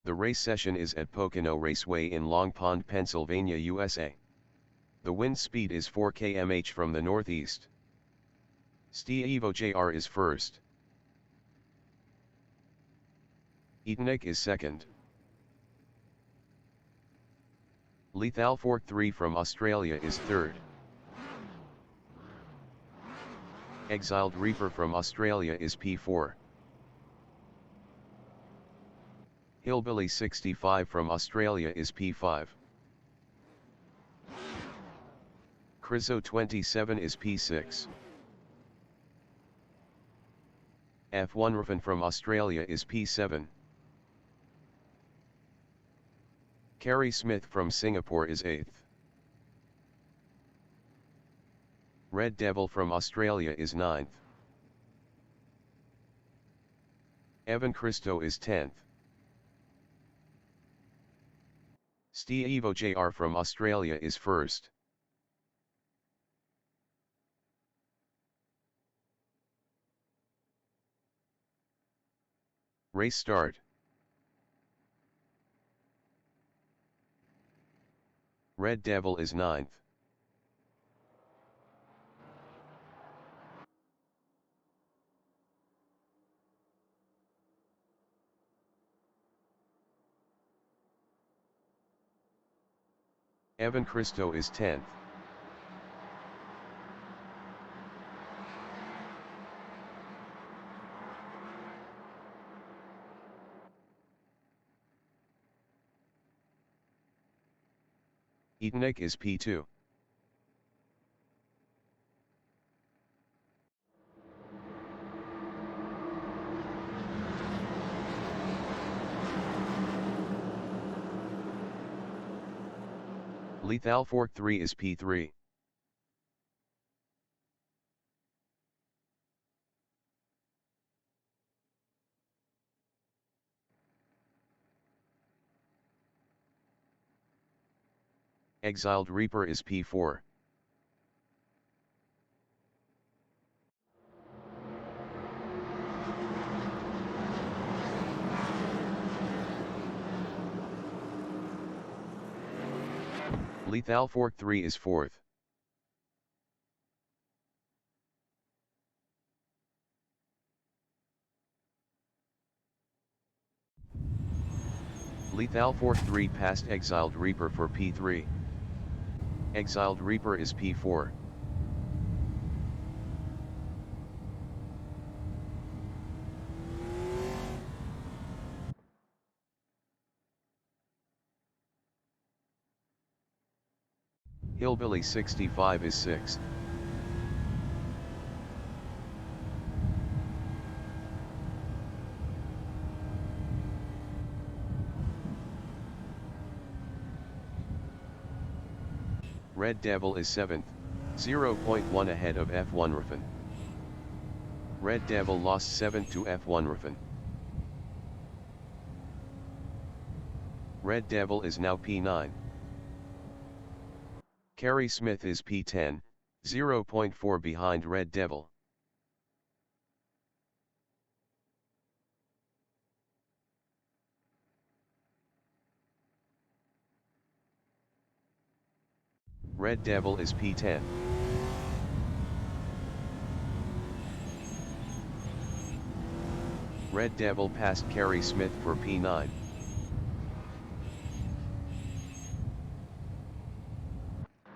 The race session is at Pocono Raceway in Long Pond, Pennsylvania, USA. The wind speed is 4 km/h from the northeast. Steve JR is first. Etanek is second. Lethal Fork 3 from Australia is third. Exiled Reaper from Australia is P4. Hillbilly 65 from Australia is P5. Crizo 27 is P6. F1 Ruffin from Australia is P7. Kerry Smith from Singapore is 8th. Red Devil from Australia is 9th. Evan Christo is 10th. Steve JR from Australia is first. Race start. Red Devil is 9th. Evan Christo is 10th. Etanek is P2. Lethal Fork 3 is P3. Exiled Reaper is P4. Lethal Fork 3 is 4th. Lethal Fork 3 passed Exiled Reaper for P3. Exiled Reaper is P4. Hillbilly 65 is 6th. Red Devil is 7th, 0.1 ahead of F1 Ruffin. Red Devil lost 7th to F1 Ruffin. Red Devil is now P9. Kerry Smith is P10, 0.4 behind Red Devil. Red Devil is P10. Red Devil passed Kerry Smith for P9.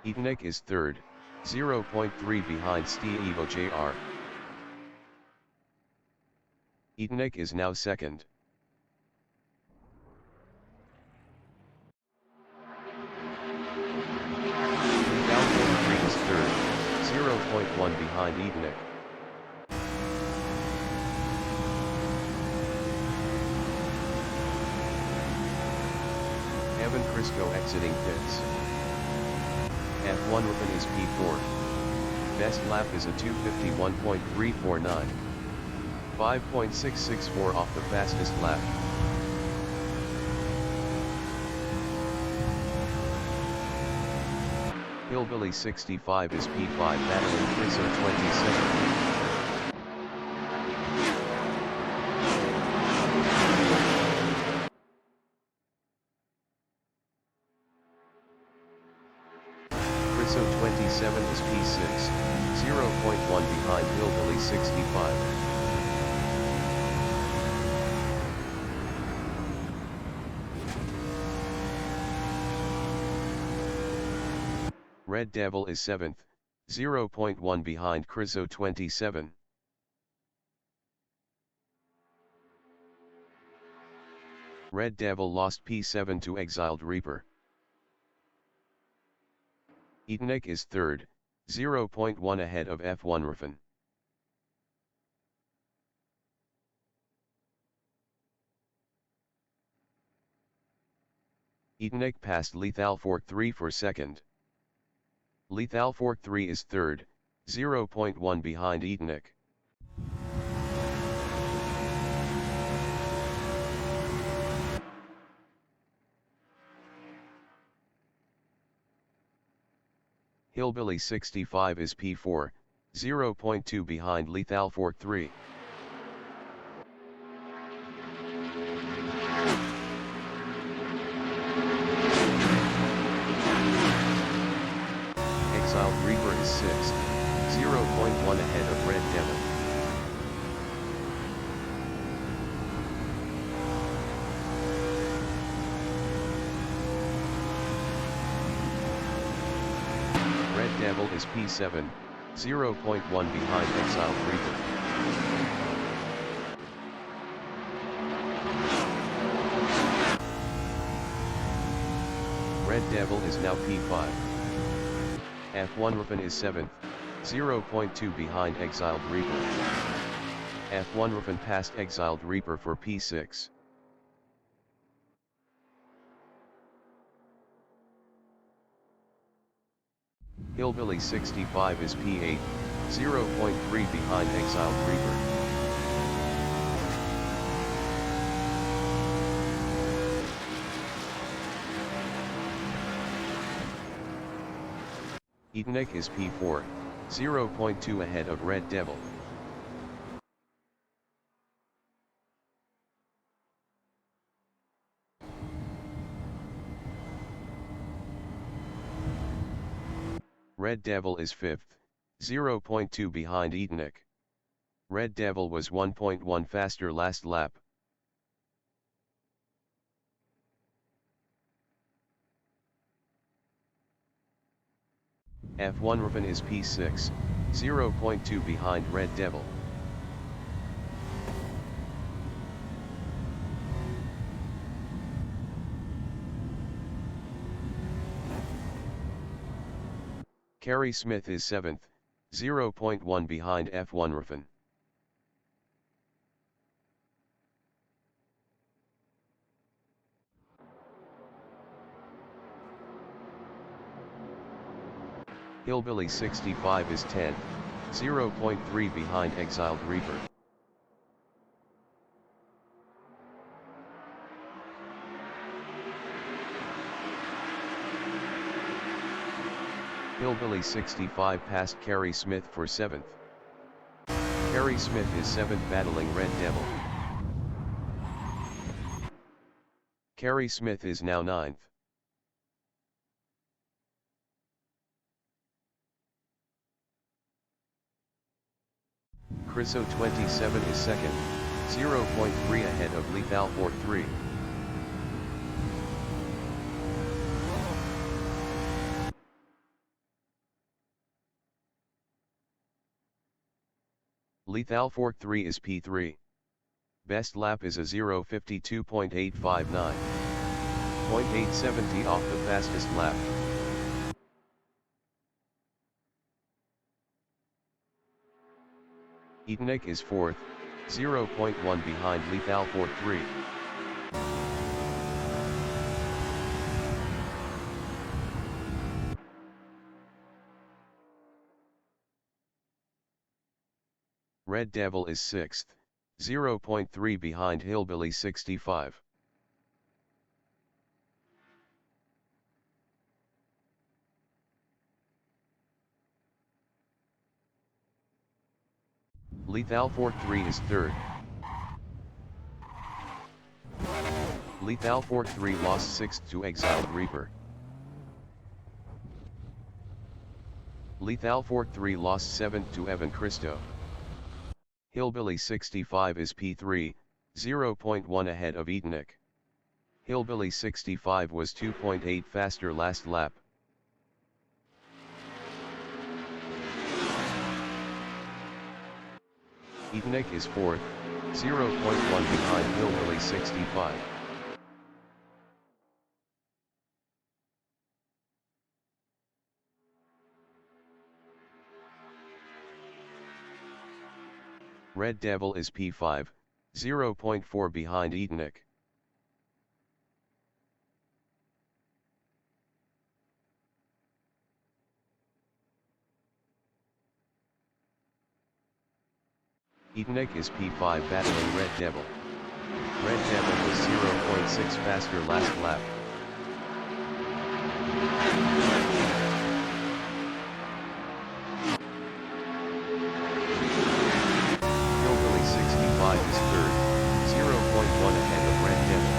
Etanek is third, 0.3 behind Steve JR. Etanek is now second. Lethal is third, 0.1 behind Etanek. Evan Crisco exiting pits. F1 Ruffin is P4. Best lap is a 2:51.349. 5.664 off the fastest lap. Hillbilly 65 is P5 battling Crizo 27. Chriso 27 is P6, 0.1 behind Hillbilly 65. Red Devil is 7th, 0.1 behind Chriso 27. Red Devil lost P7 to Exiled Reaper. Etanek is 3rd, 0.1 ahead of F1 Rafin. Etanek passed Lethal Fork 3 for 2nd. Lethal Fork 3 is 3rd, 0.1 behind Etanek. Hillbilly 65 is P4, 0.2 behind Lethal Fork 3. Exiled Reaper is 6th, 0.1 ahead of Red Devil. Red Devil is P7, 0.1 behind Exiled Reaper. Red Devil is now P5. F1 Rafin is 7th, 0.2 behind Exiled Reaper. F1 Rafin passed Exiled Reaper for P6. Hillbilly 65 is P8, 0.3 behind Exiled Reaper. Etanek is P4, 0.2 ahead of Red Devil. Red Devil is 5th, 0.2 behind Etanek. Red Devil was 1.1 faster last lap. F1 Rafin is P6, 0.2 behind Red Devil. Kerry Smith is 7th, 0.1 behind F1 Rafin. Hillbilly 65 is 10th, 0.3 behind Exiled Reaper. Hillbilly 65 passed Kerry Smith for 7th. Kerry Smith is 7th battling Red Devil. Kerry Smith is now 9th. Chriso 27 is 2nd, 0.3 ahead of Lethal Fork 3. Lethal Fork 3 is P3. Best lap is a 0:52.859. 0.870 off the fastest lap. Etanek is 4th, 0.1 behind Lethal Fork 3. Red Devil is 6th, 0.3 behind Hillbilly 65. Lethal Fork 3 is 3rd. Lethal Fork 3 lost 6th to Exiled Reaper. Lethal Fort 3 lost 7th to Evan Cristo. Hillbilly 65 is P3, 0.1 ahead of Etonic. Hillbilly 65 was 2.8 faster last lap. Etonic is 4th, 0.1 behind Hillbilly 65. Red Devil is P5, 0.4 behind Etonic. Etonic is P5 battling Red Devil. Red Devil was 0.6 faster last lap. Hillbilly 65 is 3rd, 0.1 ahead of Red Devil.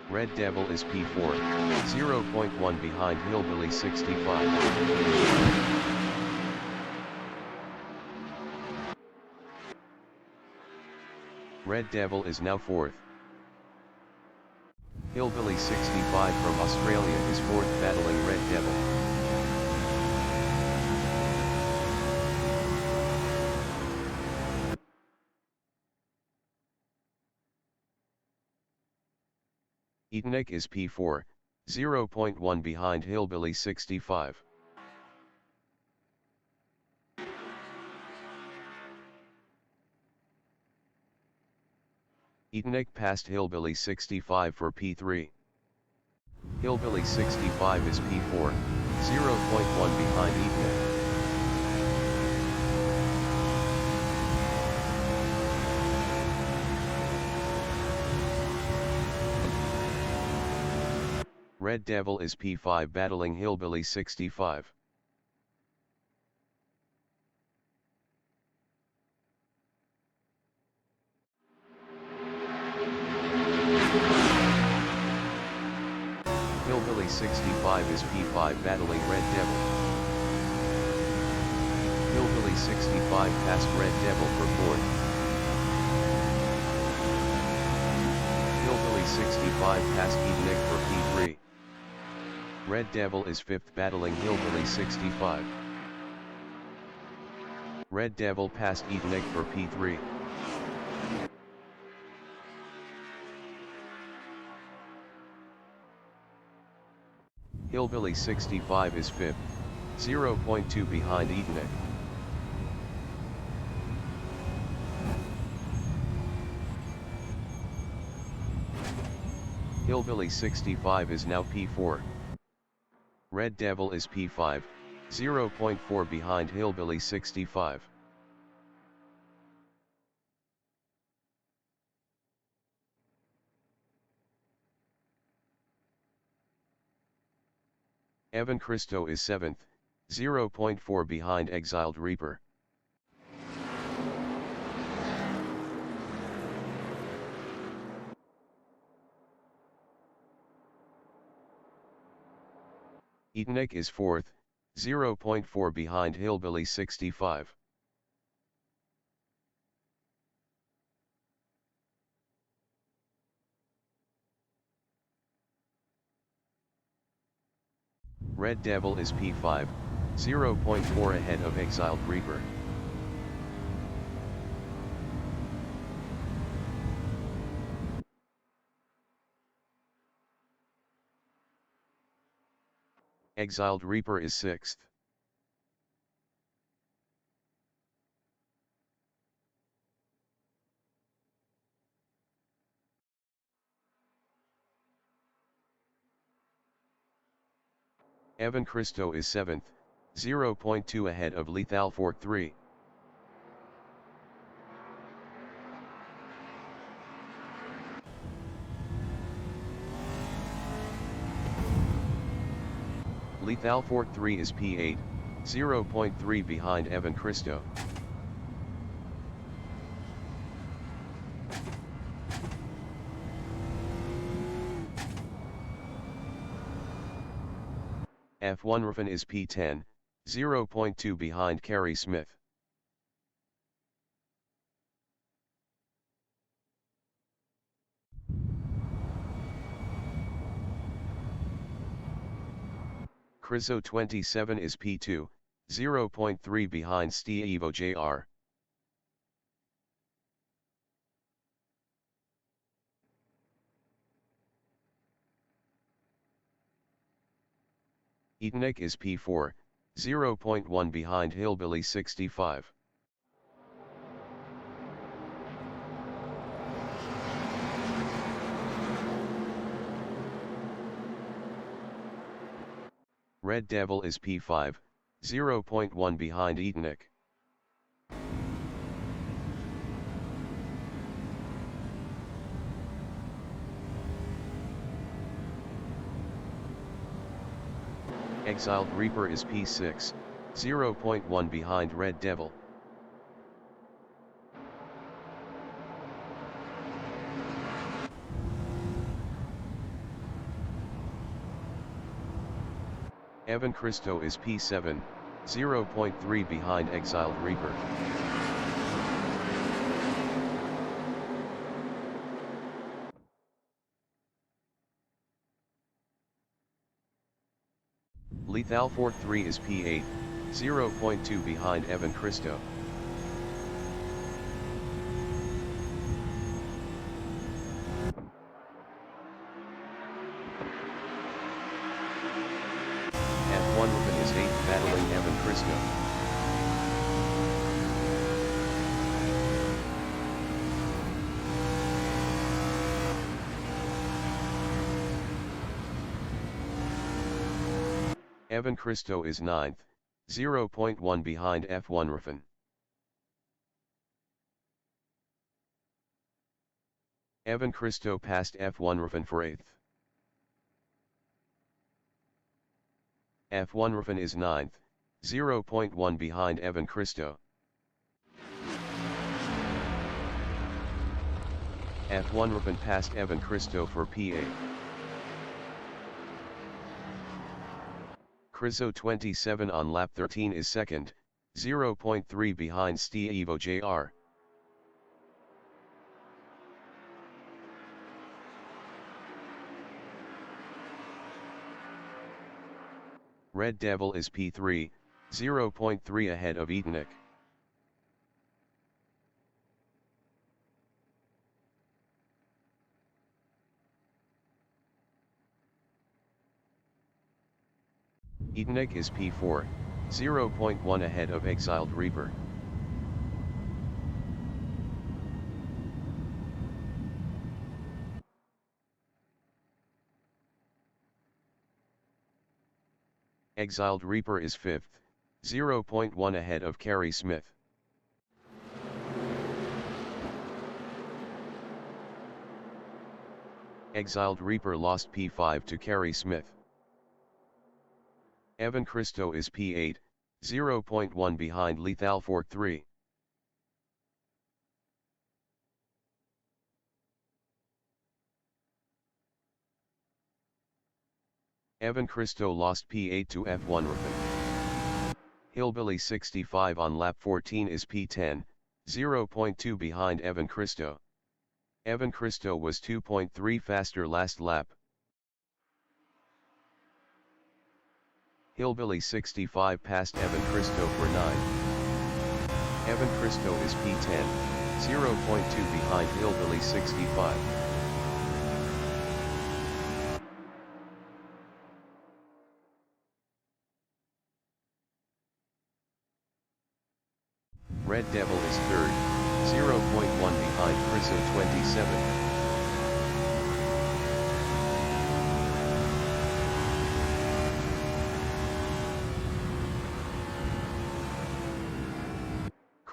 Red Devil is P4, 0.1 behind Hillbilly 65. Red Devil is now 4th. Hillbilly 65 from Australia is 4th battling Red Devil. Etonic is P4, 0.1 behind Hillbilly 65. Etonic passed Hillbilly 65 for P3. Hillbilly 65 is P4, 0.1 behind Etonic. Red Devil is P5 battling Hillbilly 65. Hillbilly 65 is P5 battling Red Devil. Hillbilly 65 passed Red Devil for 4th. Hillbilly 65 passed Etonic for P3. Red Devil is 5th battling Hillbilly 65. Red Devil passed Etonic for P3. Hillbilly 65 is 5th, 0.2 behind Etonic. Hillbilly 65 is now P4. Red Devil is P5, 0.4 behind Hillbilly 65. Evan Cristo is 7th, 0.4 behind Exiled Reaper. Etonic is 4th, 0.4 behind Hillbilly 65. Red Devil is P5, 0.4 ahead of Exiled Reaper. Exiled Reaper is 6th. Evan Cristo is 7th, 0.2 ahead of Lethal Fort 3. Lethal Fort 3 is P8, 0.3 behind Evan Cristo. F1 Ruffin is P10, 0.2 behind Kerry Smith. Criso 27 is P2, 0.3 behind Steve FGR. Eatonic is P4, 0.1 behind Hillbilly 65. Red Devil is P5, 0.1 behind Eatonic. Exiled Reaper is P6, 0.1 behind Red Devil. Evan Christo is P7, 0.3 behind Exiled Reaper. Lethal 43 is P8, 0.2 behind Evan Christo. F1 Ruffin is 8th battling Evan Christo. Evan Christo is 9th, 0.1 behind F1 Ruffin. Evan Christo passed F1 Ruffin for 8th. F1 Ruffin is 9th, 0.1 behind Evan Christo. F1 Ruffin passed Evan Christo for P8. Criso 27 on lap 13 is 2nd, 0.3 behind Steve FGR. Red Devil is P3, 0.3 ahead of Eatonic. Eatonic is P4, 0.1 ahead of Exiled Reaper. Exiled Reaper is 5th, 0.1 ahead of Kerry Smith. Exiled Reaper lost P5 to Kerry Smith. Evan Christo is P8, 0.1 behind Lethal 43. Evan Christo lost P8 to F1 Ruffin. Hillbilly 65 on lap 14 is P10, 0.2 behind Evan Christo. Evan Christo was 2.3 faster last lap. Hillbilly 65 passed Evan Christo for 9. Evan Christo is P10, 0.2 behind Hillbilly 65. Red Devil is 3rd, 0.1 behind Criso 27.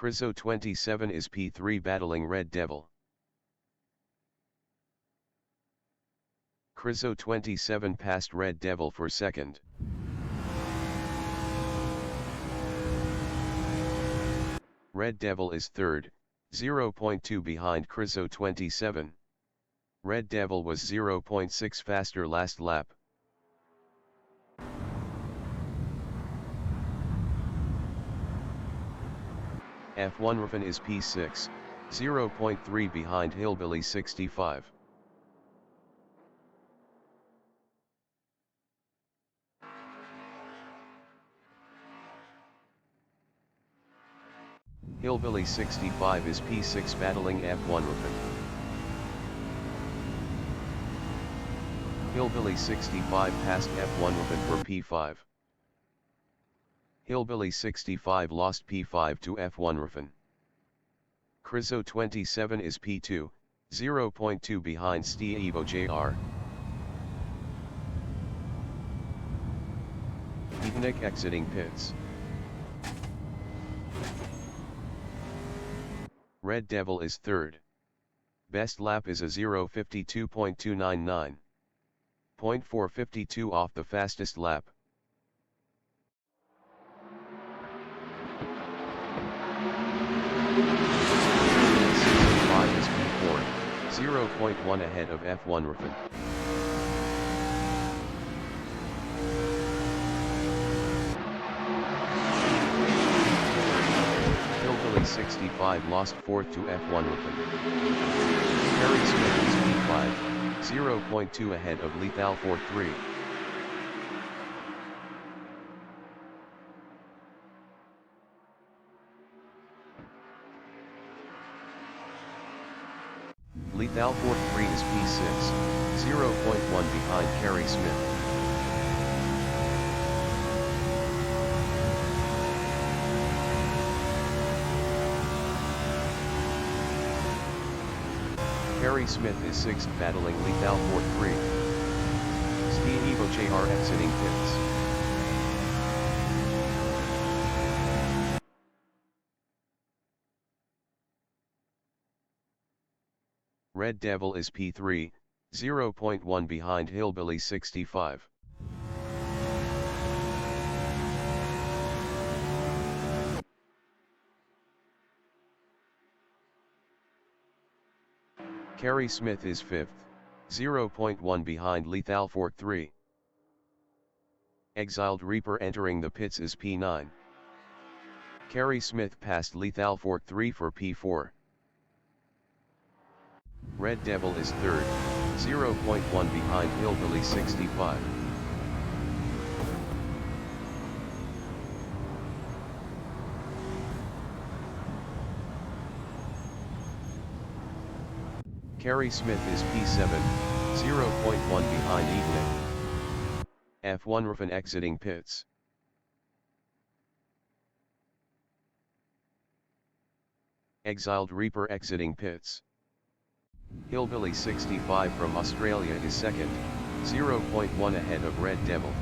Criso 27 is P3 battling Red Devil. Criso 27 passed Red Devil for 2nd. Red Devil is 3rd, 0.2 behind Criso 27. Red Devil was 0.6 faster last lap. F1 Ruffin is P6, 0.3 behind Hillbilly 65. Hillbilly 65 is P6 battling F1 Ruffin. Hillbilly 65 passed F1 Ruffin for P5. Hillbilly 65 lost P5 to F1 Ruffin. Crizo 27 is P2, 0.2 behind Steve JR. Eatnick exiting pits. Red Devil is third. Best lap is a 0:52.299. 0.452 off the fastest lap. P5 is P4, 0.1 ahead of F1 Ruffin. Hillbilly 65 lost 4th to F1 Ruffin. Harry Smith is P5, 0.2 ahead of Lethal 43. Lethal 43 is P6, 0.1 behind Carey Smith. Carey Smith is 6th battling Lethal 43. Steve JR exiting pits. Red Devil is P3, 0.1 behind Hillbilly 65. Carey Smith is 5th, 0.1 behind Lethal 43. Exiled Reaper entering the pits is P9. Carey Smith passed Lethal 43 for P4. Red Devil is 3rd, 0.1 behind Hillbilly 65. Carey Smith is P7, 0.1 behind Eatnick. F1 Ruffin exiting pits. Exiled Reaper exiting pits. Hillbilly 65 from Australia is 2nd, 0.1 ahead of Red Devil.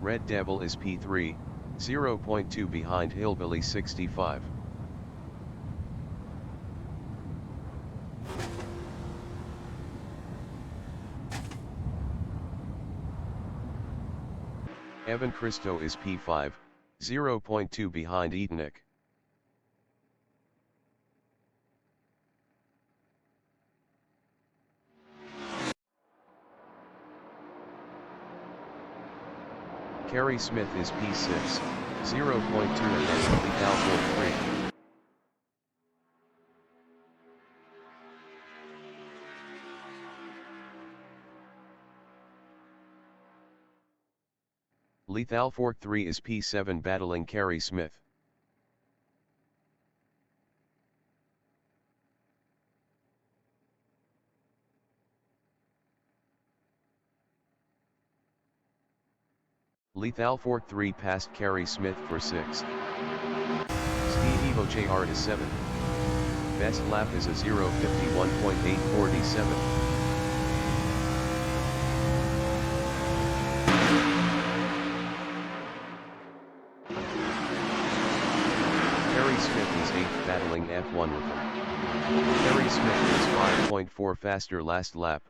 Red Devil is P3, 0.2 behind Hillbilly 65. Evan Christo is P5, 0.2 behind Eatnick. Carey Smith is P6, 0.2 ahead of Lethal 43. Lethal 43 is P7 battling Carey Smith. Lethal 43 passed Carey Smith for 6th. Steve JR is 7th. Best lap is a 0:51.847. Carey Smith is 8th battling F1 Ruffin. Carey Smith is 5.4 faster last lap.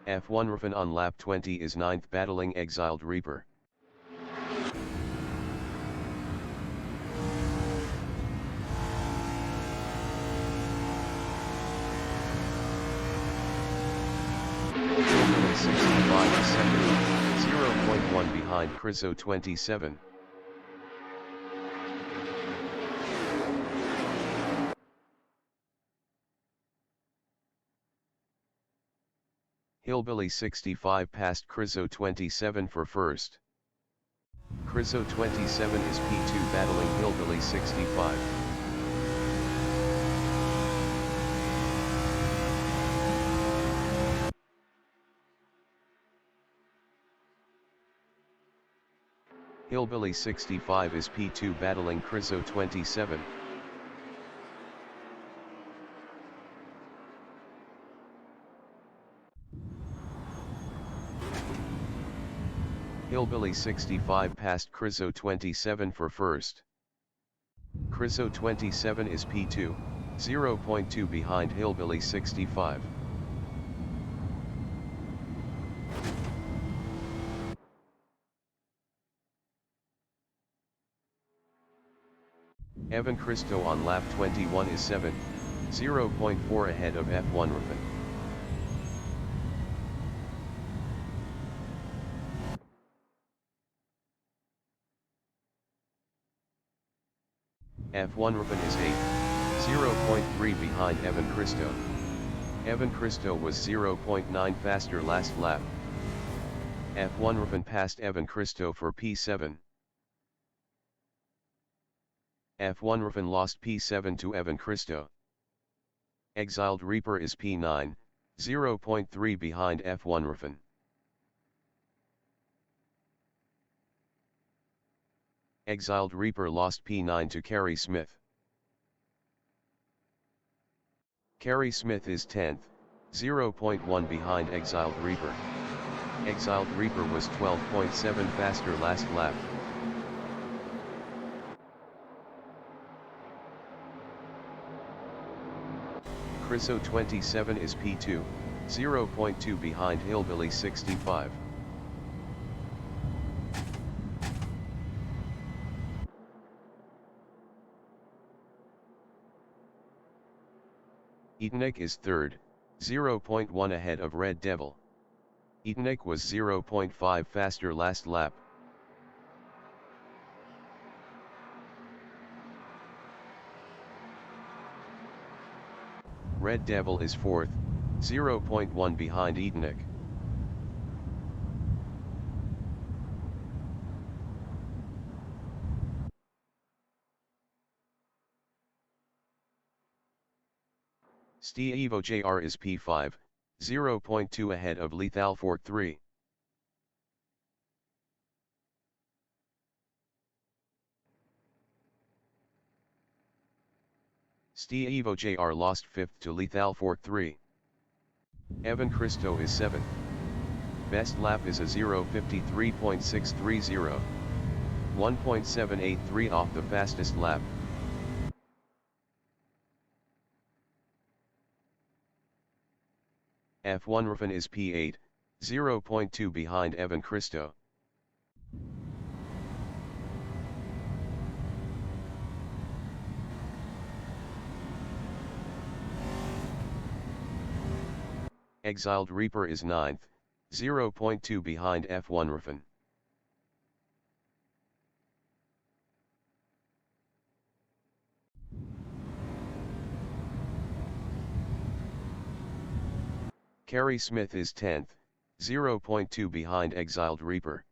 F1 Ruffin on lap 20 is 9th battling Exiled Reaper. Hillbilly 65 is second, 0.1 behind Crizo 27. Hillbilly 65 passed Crizo 27 for first. Crizo 27 is P2 battling Hillbilly 65. Hillbilly 65 is P2 battling Crizo 27. Hillbilly 65 passed Crizo 27 for first. Crizo 27 is P2, 0.2 behind Hillbilly 65. Evan Cristo on lap 21 is 7, 0.4 ahead of F1 Ruffin. F1 Ruffin is 8, 0.3 behind Evan Cristo. Evan Cristo was 0.9 faster last lap. F1 Ruffin passed Evan Cristo for P7. F1 Ruffin lost P7 to Evan Cristo. Exiled Reaper is P9, 0.3 behind F1 Ruffin. Exiled Reaper lost P9 to Kerry Smith. Kerry Smith is 10th, 0.1 behind Exiled Reaper. Exiled Reaper was 12.7 faster last lap. Crizo 27 is P2, 0.2 behind Hillbilly 65. Etanek is third, 0.1 ahead of Red Devil. Etanek was 0.5 faster last lap. Red Devil is fourth, 0.1 behind Etanek. Steve JR is P5, 0.2 ahead of Lethal Fork 3. Steve JR lost 5th to Lethal Fork 3. Evan Cristo is 7th. Best lap is a 0:53.630. 1.783 off the fastest lap. F1 Ruffin is P8, 0.2 behind Evan Cristo. Exiled Reaper is 9th, 0.2 behind F1 Ruffin. Kerry Smith is 10th, 0.2 behind Exiled Reaper.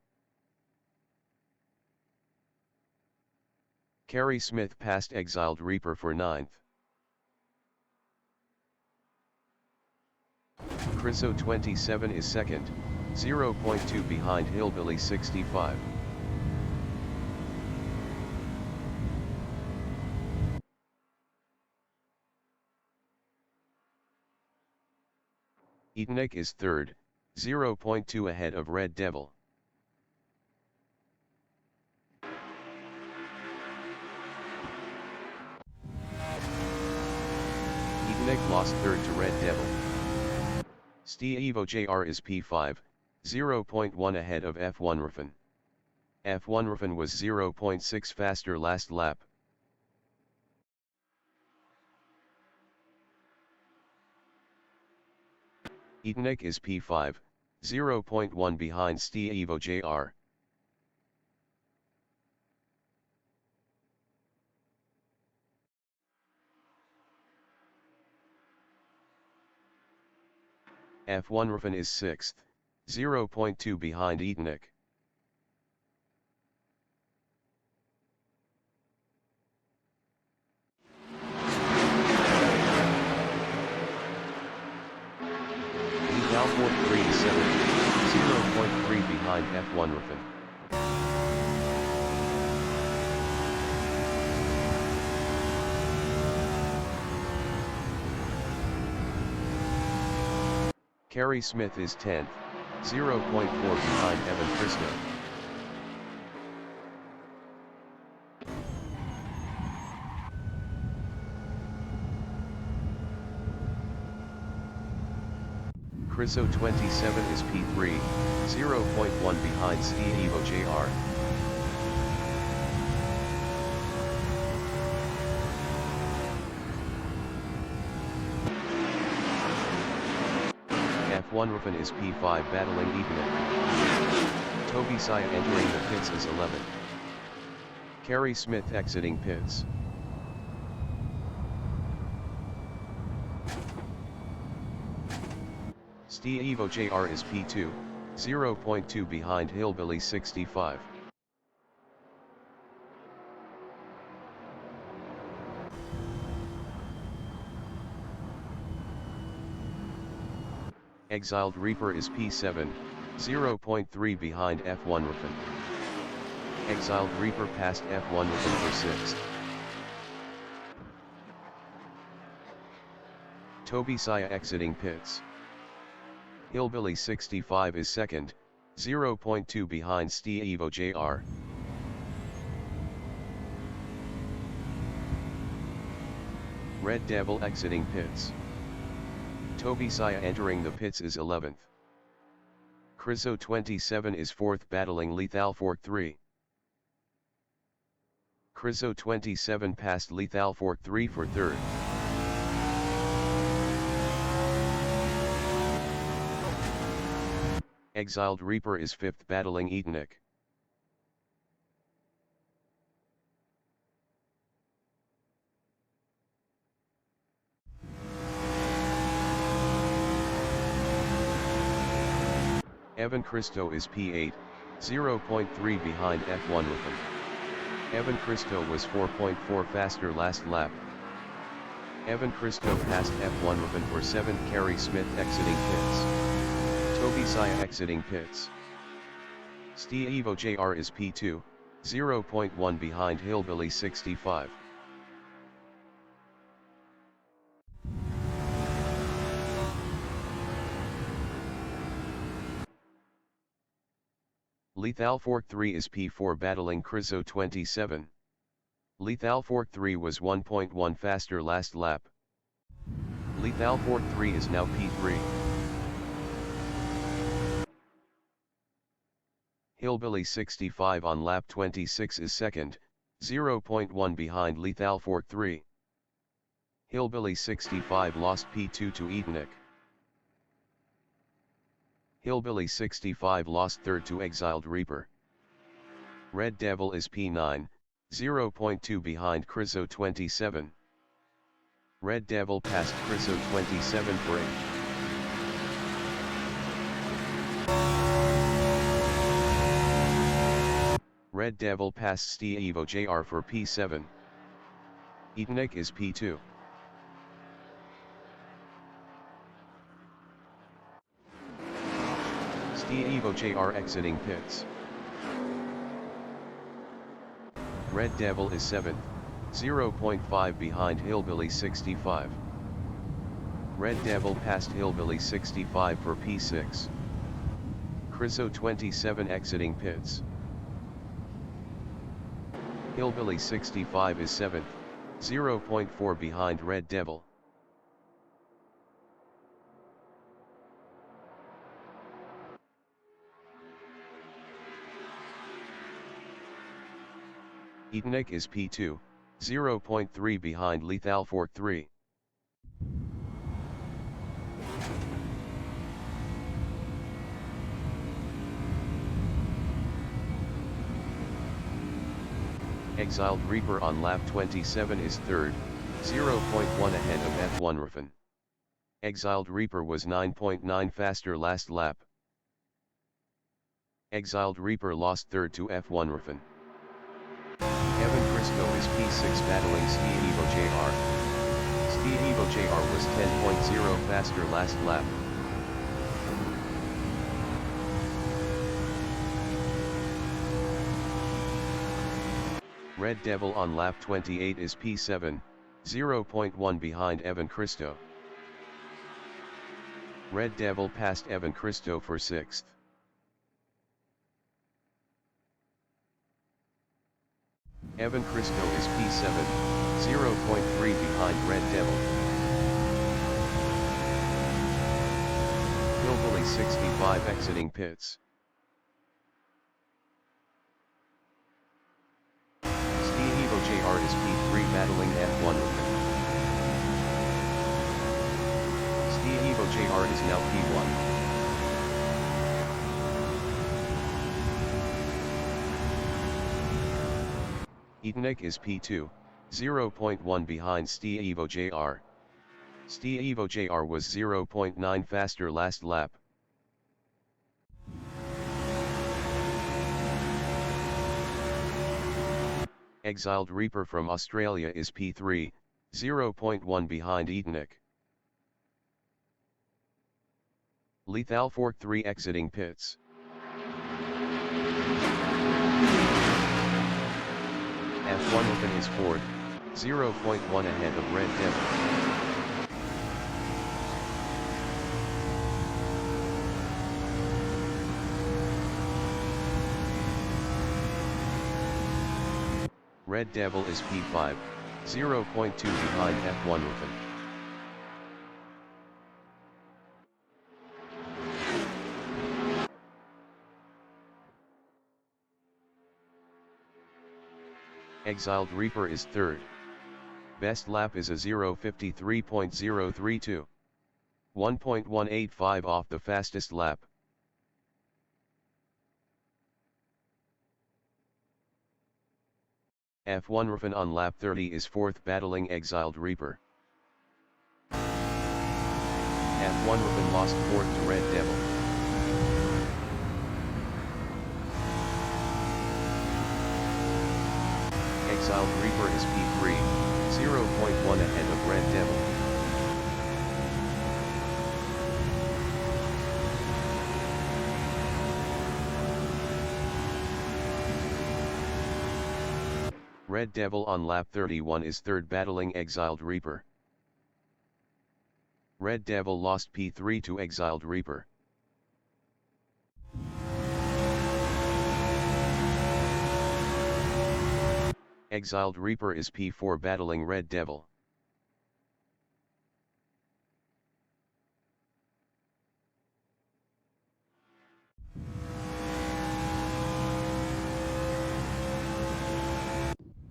Kerry Smith passed Exiled Reaper for 9th. Crizo 27 is second, 0.2 behind Hillbilly 65. Etanek is third, 0.2 ahead of Red Devil. Etanek lost third to Red Devil. Steve JR is P5, 0.1 ahead of F1 Ruffin. F1 Ruffin was 0.6 faster last lap. Etanek is P5, 0.1 behind Evo JR. F1 Rufin is 6th, 0.2 behind Etonic. Alford 3 is 7th, 0.3 behind F1 Rufin. Kerry Smith is 10th, 0.4 behind Evan Christo. Chriso 27 is P3, 0.1 behind Evo JR. F1 Rufin is P5 battling Etonic. Toby Saya entering the pits is 11th. Kerry Smith exiting pits. Evo JR is P2, 0.2 behind Hillbilly 65. Exiled Reaper is P7, 0.3 behind F1 Rufin. Exiled Reaper passed F1 Rufin for 6th. Toby Saya exiting pits. Hillbilly 65 is 2nd, 0.2 behind Evo JR. Red Devil exiting pits. Toby Saya entering the pits is 11th. Chriso 27 is 4th battling Lethal Fork 3. Chriso 27 passed Lethal Fork 3 for 3rd. Exiled Reaper is 5th battling Etonic. Evan Christo is P8, 0.3 behind F1 Rufin. Evan Christo was 4.4 faster last lap. Evan Christo passed F1 Rufin for 7th. Kerry Smith exiting pits. Toby Saya exiting pits. Evo JR is P2, 0.1 behind Hillbilly 65. Lethal Fork 3 is P4 battling Chriso 27. Lethal Fork 3 was 1.1 faster last lap. Lethal Fork 3 is now P3. Hillbilly 65 on lap 26 is 2nd, 0.1 behind Lethal Fork 3. Hillbilly 65 lost P2 to Etonic. Hillbilly 65 lost 3rd to Exiled Reaper. Red Devil is P9, 0.2 behind Chriso 27. Red Devil passed Chriso 27 for 8th. Red Devil passed Evo JR for P7. Etonic is P2. Evo JR exiting pits. Red Devil is 7th, 0.5 behind Hillbilly 65. Red Devil passed Hillbilly 65 for P6. Chriso 27 exiting pits. Hillbilly 65 is 7th, 0.4 behind Red Devil. Etonic is P2, 0.3 behind Lethal Fork 3. Exiled Reaper on lap 27 is third, 0.1 ahead of F1 Riffin. Exiled Reaper was 9.9 faster last lap. Exiled Reaper lost third to F1 Riffin. Evan Cristo is P6 battling Steve Evo JR. Steve Evo JR was 10.0 faster last lap. Red Devil on lap 28 is P7, 0.1 behind Evan Cristo. Red Devil passed Evan Cristo for 6th. Evan Cristo is P7, 0.3 behind Red Devil. Hillbilly 65 exiting pits. JR is P3 battling F1 Riffin. Steve Evo JR is now P1. Etanek is P2, 0.1 behind Steve Evo JR. Steve Evo JR was 0.9 faster last lap. Exiled Reaper from Australia is P3, 0.1 behind Etanek. Lethal Fork 3 exiting pits. F1 Open is fourth, 0.1 ahead of Red Devil. Red Devil is P5, 0.2 behind F1 Riffin. Exiled Reaper is third. Best lap is a 0:53.032. 1.185 off the fastest lap. F1 Riffin on lap 30 is fourth battling Exiled Reaper. F1 Riffin lost fourth to Red Devil. Exiled Reaper is P3, 0.1 ahead of Red Devil. Red Devil on lap 31 is third battling Exiled Reaper. Red Devil lost P3 to Exiled Reaper. Exiled Reaper is P4 battling Red Devil.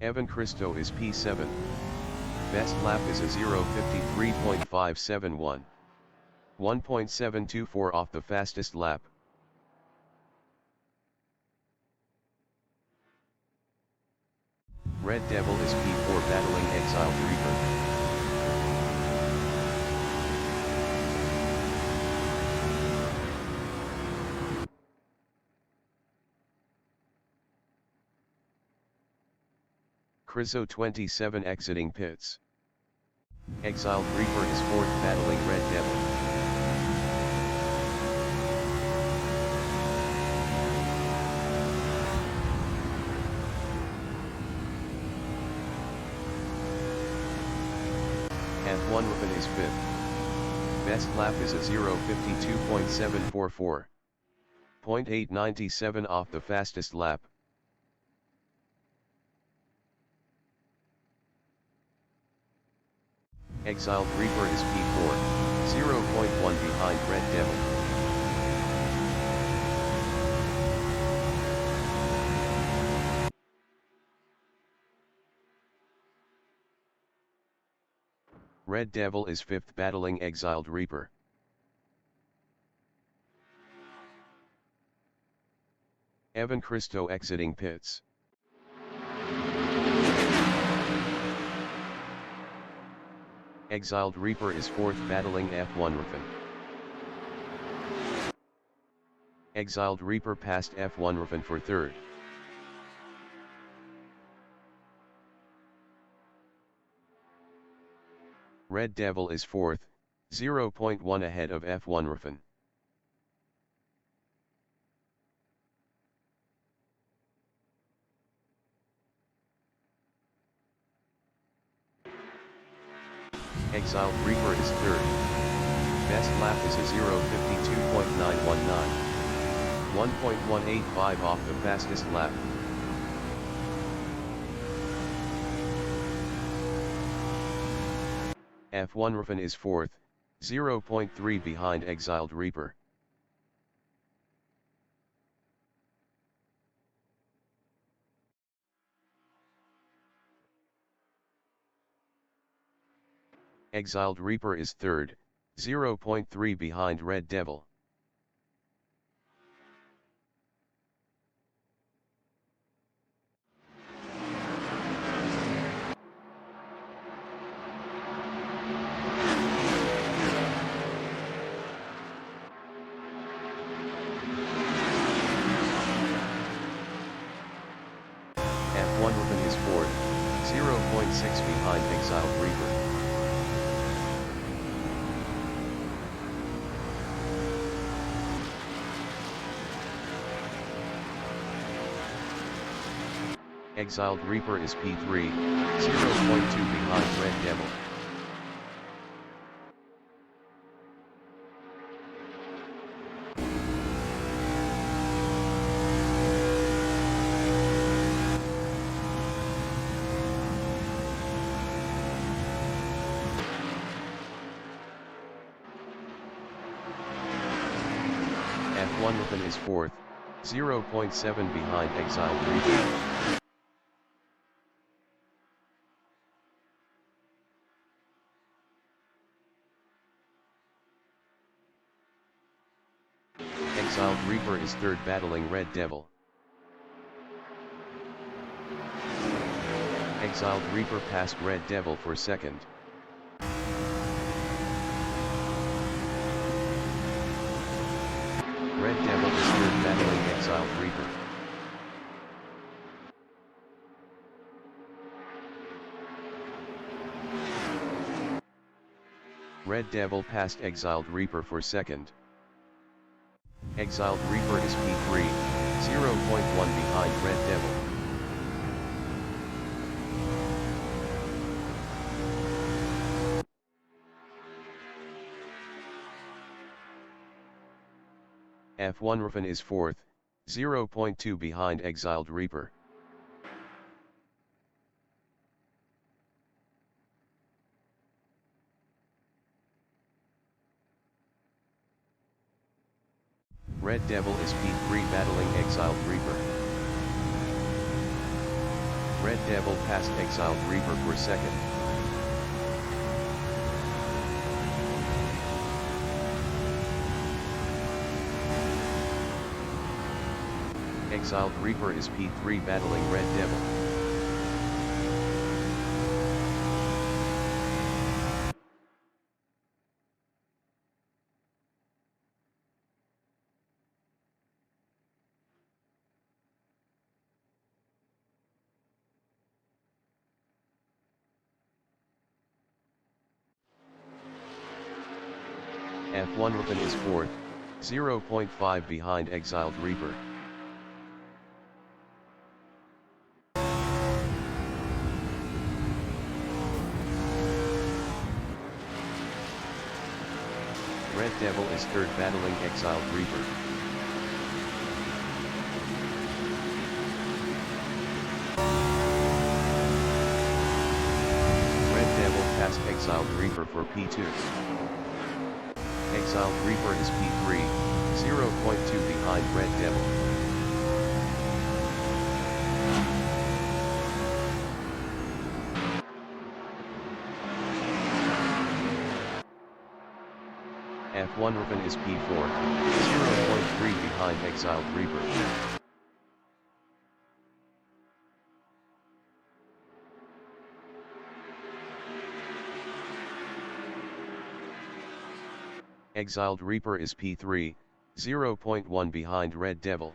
Evan Cristo is P7. Best lap is a 0:53.571. 1.724 off the fastest lap. Red Devil is P4 battling Exiled Reaper. Criso 27 exiting pits. Exiled Reaper is fourth battling Red Devil. F1 Riffin is fifth. Best lap is a 0:52.744. 0.897 off the fastest lap. Exiled Reaper is P4, 0.1 behind Red Devil. Red Devil is fifth battling Exiled Reaper. Evan Cristo exiting pits. Exiled Reaper is 4th battling F1 Riffin. Exiled Reaper passed F1 Riffin for 3rd. Red Devil is 4th, 0.1 ahead of F1 Riffin. Exiled Reaper is 3rd. Best lap is a 0:52.919. 1.185 off the fastest lap. F1 Riffin is 4th, 0.3 behind Exiled Reaper. Exiled Reaper is 3rd, 0.3 behind Red Devil. F1 Riffin is 4th, 0.6 behind Exiled Reaper. Exiled Reaper is P3, 0.2 behind Red Devil. F1 Riffin is 4th, 0.7 behind Exiled Reaper. Exiled Reaper is 3rd battling Red Devil. Exiled Reaper passed Red Devil for 2nd. Red Devil is 3rd battling Exiled Reaper. Red Devil passed Exiled Reaper for 2nd. Exiled Reaper is P3, 0.1 behind Red Devil. F1 Riffin is 4th, 0.2 behind Exiled Reaper. Red Devil is P3 battling Exiled Reaper. Red Devil passed Exiled Reaper for 2nd. Exiled Reaper is P3 battling Red Devil. F1 Riffin is 4th, 0.5 behind Exiled Reaper. Red Devil is 3rd battling Exiled Reaper. Red Devil passed Exiled Reaper for P2. Exiled Reaper is P3, 0.2 behind Red Devil. F1 Riffin is P4, 0.3 behind Exiled Reaper. Exiled Reaper is P3, 0.1 behind Red Devil.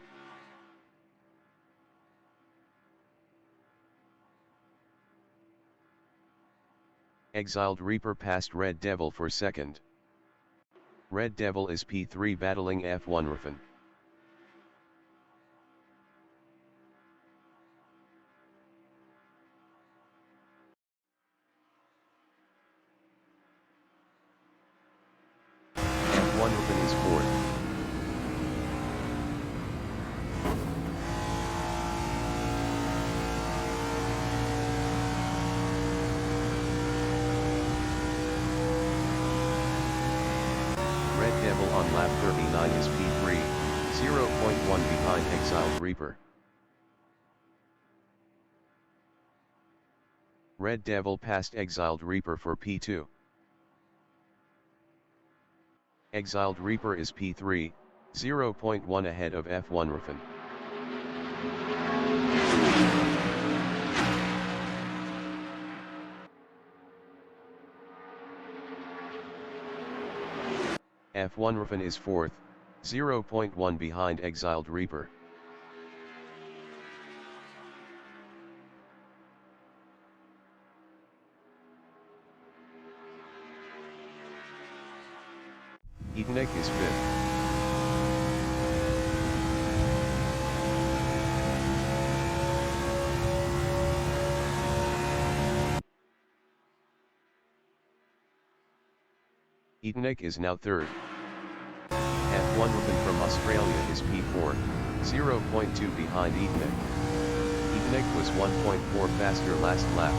Exiled Reaper passed Red Devil for second. Red Devil is P3 battling F1 Riffin. F1 Riffin is fourth. Red Devil on lap 39 is P3, 0.1 behind Exiled Reaper. Red Devil passed Exiled Reaper for P2. Exiled Reaper is P3, 0.1 ahead of F1 Riffin. F1 Riffin is fourth, 0.1 behind Exiled Reaper. Edenik is fifth. Edenik is now third. F1 Riffin from Australia is P4, 0.2 behind Edenik. Edenik was 1.4 faster last lap.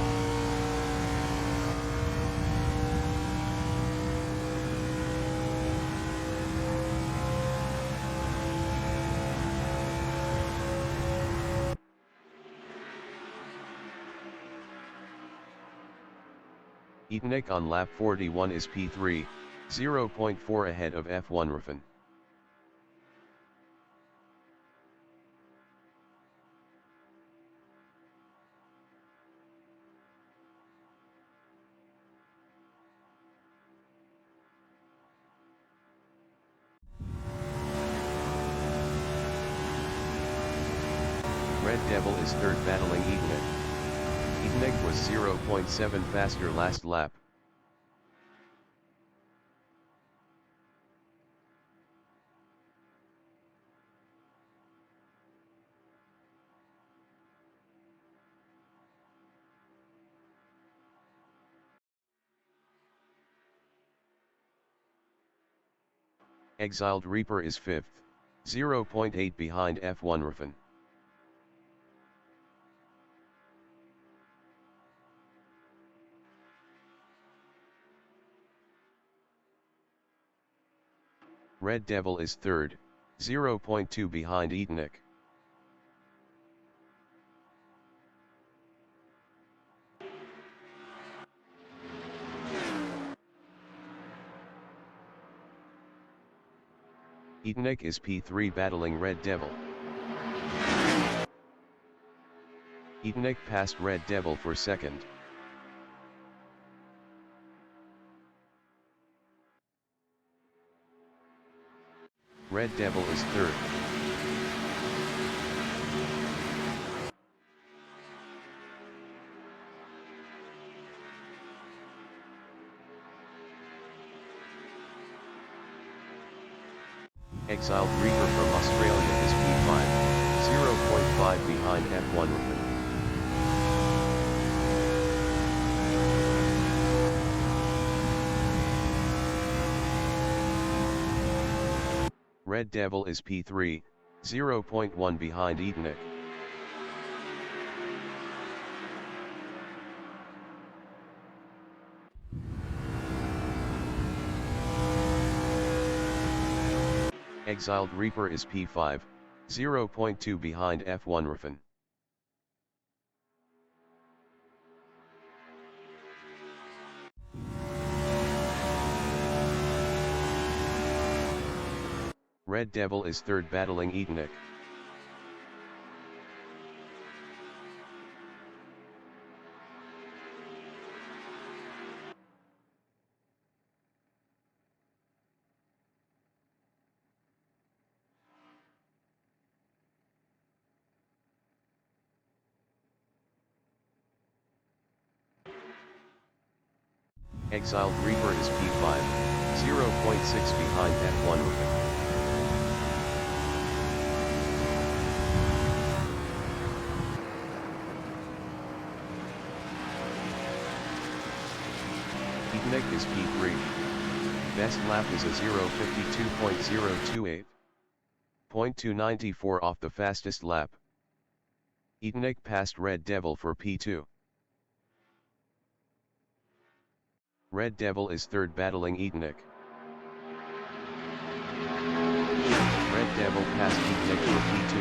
Edenik on lap 41 is P3, 0.4 ahead of F1 Riffin. Red Devil is third battling Edenik. Edenik was 0.7 faster last lap. Exiled Reaper is fifth, 0.8 behind F1 Riffin. Red Devil is third, 0.2 behind Edenik. Edenik is P3 battling Red Devil. Edenik passed Red Devil for second. Red Devil is third. Exiled Reaper from Australia is P5, 0.5 behind F1 Riffin. Red Devil is P3, 0.1 behind Edenik. Exiled Reaper is P5, 0.2 behind F1 Riffin. Red Devil is third battling Edenik. Exiled Reaper is P5, 0.6 behind F1 Ripon. Eatnik is P3. Best lap is a 0:52.028. 0.294 off the fastest lap. Eatnik passed Red Devil for P2. Red Devil is third battling Eatnik. Red Devil passed Eatnik for P2.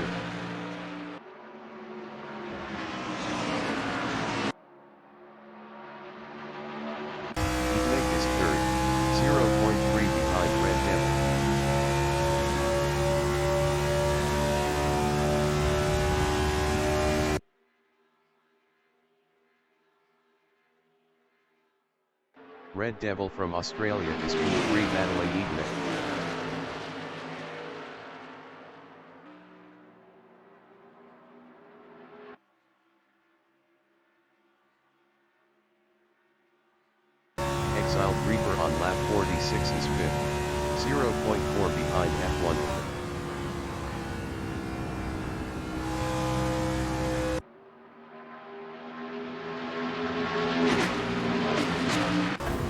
Eatnik is third, 0.3 behind Red Devil. Red Devil from Australia is P3 battling Eatnik. Exiled Reaper on lap 46 is fifth, 0.4 behind F1 Ripon.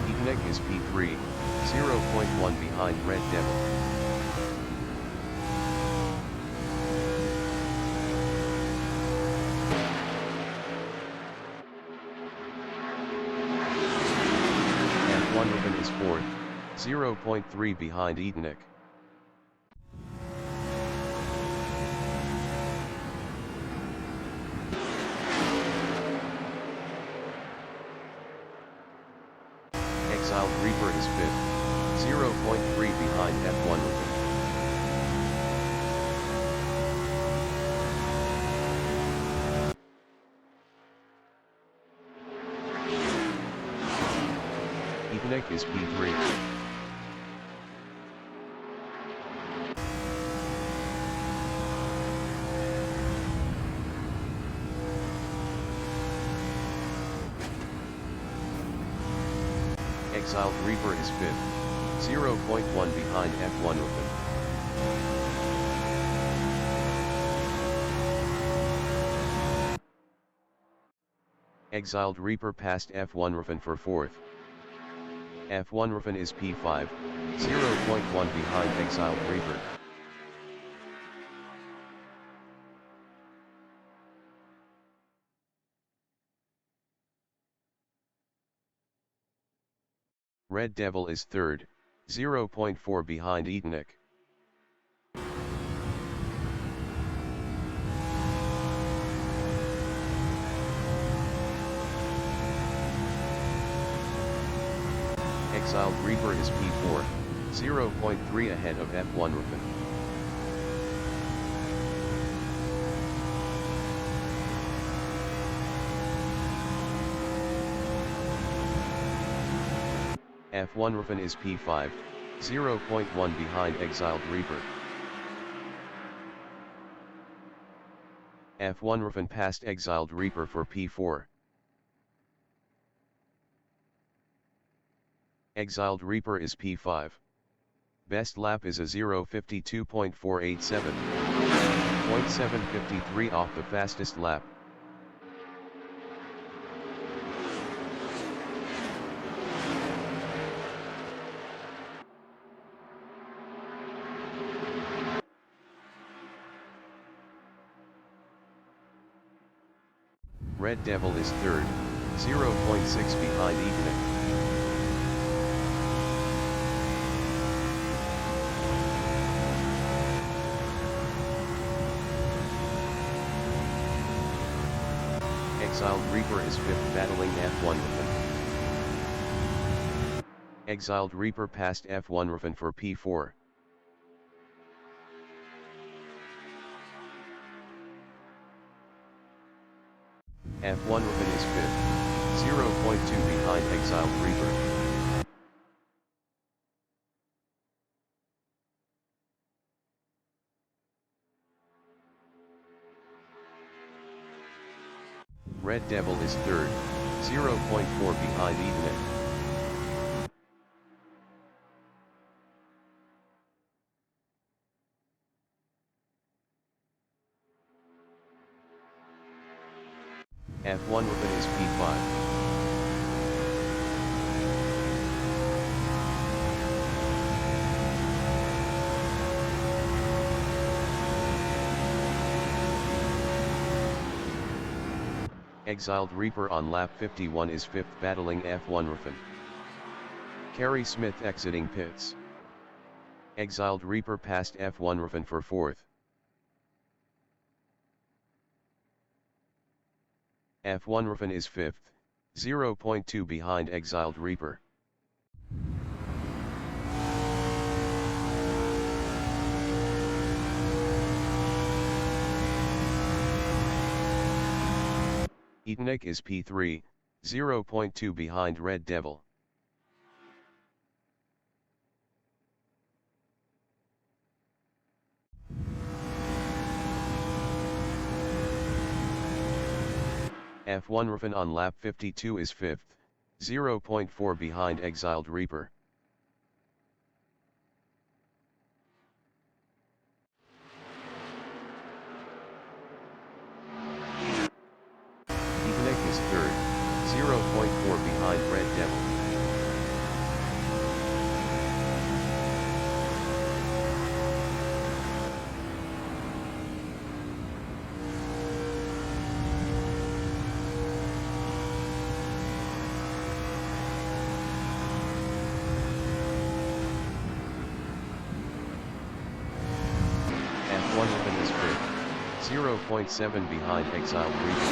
Eatnik is P3, 0.1 behind Red Devil. F1 Ripon is fourth, 0.3 behind Eatnik. Exiled Reaper is fifth, 0.3 behind F1 Ripon. Eatnik is P3. Exiled Reaper is fifth, 0.1 behind F1 Ripon. Exiled Reaper passed F1 Ripon for fourth. F1 Ripon is P5, 0.1 behind Exiled Reaper. Red Devil is third, 0.4 behind Eatnik. Exiled Reaper is P4, 0.3 ahead of F1 Ripon. F1 Ripon is P5, 0.1 behind Exiled Reaper. F1 Ripon passed Exiled Reaper for P4. Exiled Reaper is P5. Best lap is a 0:52.487. 0.753 off the fastest lap. Red Devil is third, 0.6 behind Eatnik. Exiled Reaper is fifth battling F1 Ripon. Exiled Reaper passed F1 Ripon for P4. F1 Ripon is fifth, 0.2 behind Exiled Reaper. Red Devil is third, 0.4 behind Eatnik. is P5. Exiled Reaper on lap 51 is 5th battling F1 Ruffin. Kerry Smith exiting pits. Exiled Reaper passed F1 Ruffin for 4th. F1 Ruffin is 5th, 0.2 behind Exiled Reaper. Eatonic is P3, 0.2 behind Red Devil. F1 Ruffin on lap 52 is 5th, 0.4 behind Exiled Reaper. Eatonic is 3rd, 0.4 behind Red Devil. F1 Ruffin is 5th, 0.7 behind Exiled Reaper.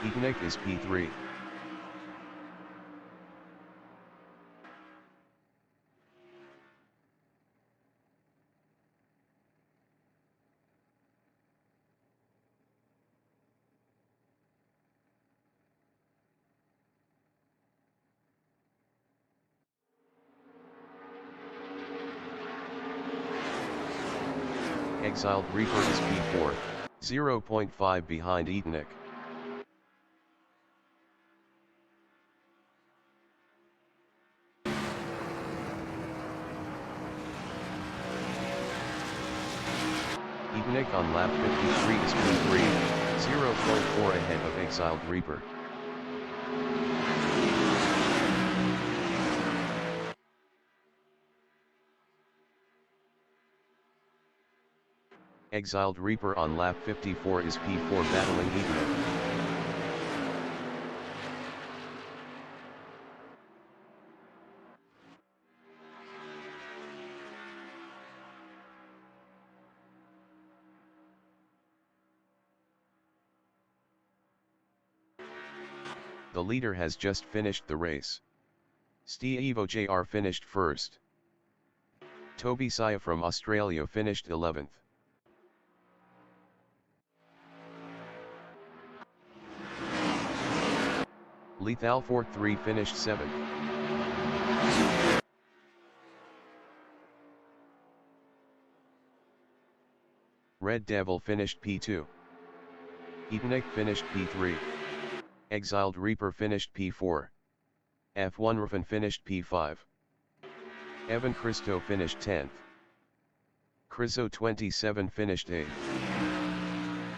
Eatonic is P3. Exiled Reaper is P4, 0.5 behind Eatonic. Eatonic on lap 53 is P3, 0.4 ahead of Exiled Reaper. Exiled Reaper on lap 54 is P4 battling Eatonic. The leader has just finished the race. Steve JR finished first. Toby Sia from Australia finished 11th. Lethal Fort 3 finished 7th. Red Devil finished P2. Eatonic finished P3. Exiled Reaper finished P4. F1 Ruffin finished P5. Evan Christo finished 10th. Chriso 27 finished 8th.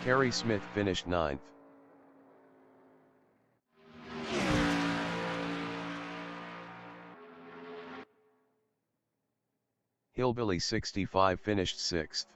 Kerry Smith finished 9th. Hillbilly 65 finished 6th.